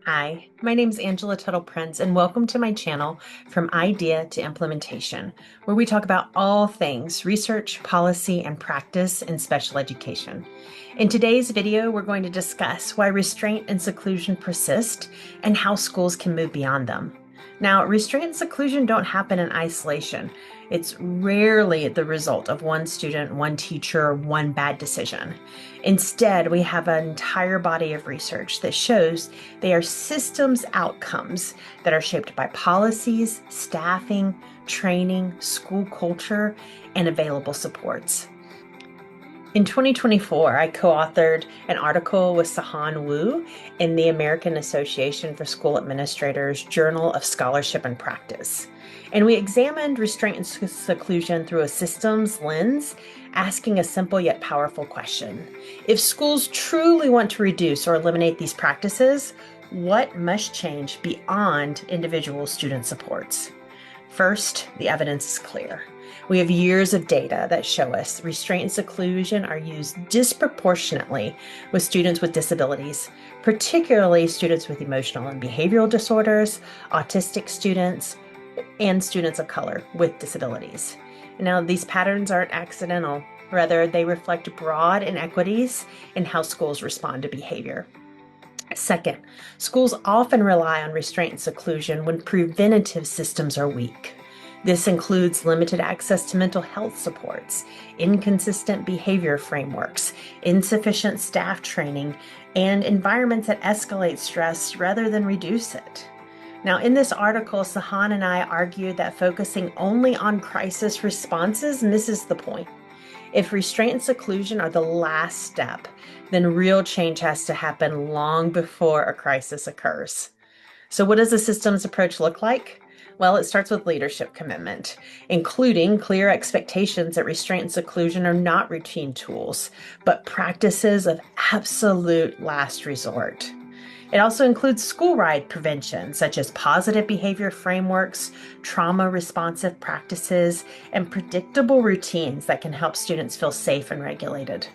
Hi, my name is Angela Tuttle Prince, and welcome to my channel From Idea to Implementation, where we talk about all things research, policy, and practice in special education. In today's video, we're going to discuss why restraint and seclusion persist and how schools can move beyond them. Now, restraint and seclusion don't happen in isolation. It's rarely the result of one student, one teacher, one bad decision. Instead, we have an entire body of research that shows they are systems outcomes that are shaped by policies, staffing, training, school culture, and available supports. In 2024, I co-authored an article with Sahan Wu in the American Association for School Administrators Journal of Scholarship and Practice. And we examined restraint and seclusion through a systems lens, asking a simple yet powerful question. If schools truly want to reduce or eliminate these practices, what must change beyond individual student supports? First, the evidence is clear. We have years of data that show us restraint and seclusion are used disproportionately with students with disabilities, particularly students with emotional and behavioral disorders, autistic students, and students of color with disabilities. Now, these patterns aren't accidental. Rather, they reflect broad inequities in how schools respond to behavior. Second, schools often rely on restraint and seclusion when preventative systems are weak. This includes limited access to mental health supports, inconsistent behavior frameworks, insufficient staff training, and environments that escalate stress rather than reduce it. Now, in this article, Sahan and I argued that focusing only on crisis responses misses the point. If restraint and seclusion are the last step, then real change has to happen long before a crisis occurs. So what does a systems approach look like? Well, it starts with leadership commitment, including clear expectations that restraint and seclusion are not routine tools, but practices of absolute last resort. It also includes school-wide prevention, such as positive behavior frameworks, trauma-responsive practices, and predictable routines that can help students feel safe and regulated.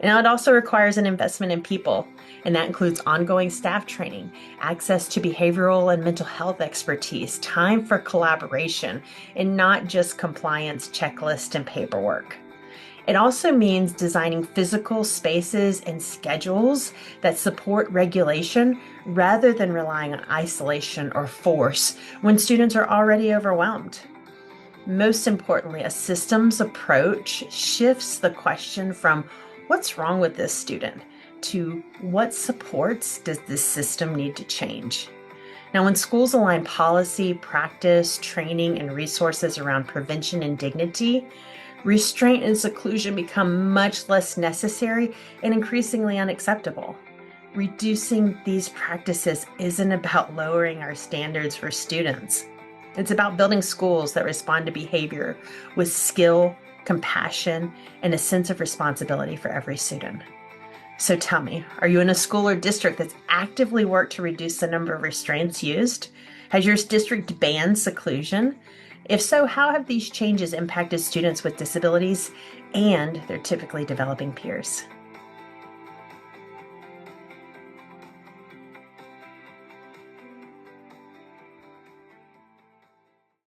Now, it also requires an investment in people, and that includes ongoing staff training, access to behavioral and mental health expertise, time for collaboration, and not just compliance checklists and paperwork. It also means designing physical spaces and schedules that support regulation rather than relying on isolation or force when students are already overwhelmed. Most importantly, a systems approach shifts the question from what's wrong with this student to what supports does this system need to change? Now, when schools align policy, practice, training, and resources around prevention and dignity, restraint and seclusion become much less necessary and increasingly unacceptable. Reducing these practices isn't about lowering our standards for students. It's about building schools that respond to behavior with skill, compassion, and a sense of responsibility for every student. So tell me, are you in a school or district that's actively worked to reduce the number of restraints used? Has your district banned seclusion? If so, how have these changes impacted students with disabilities and their typically developing peers?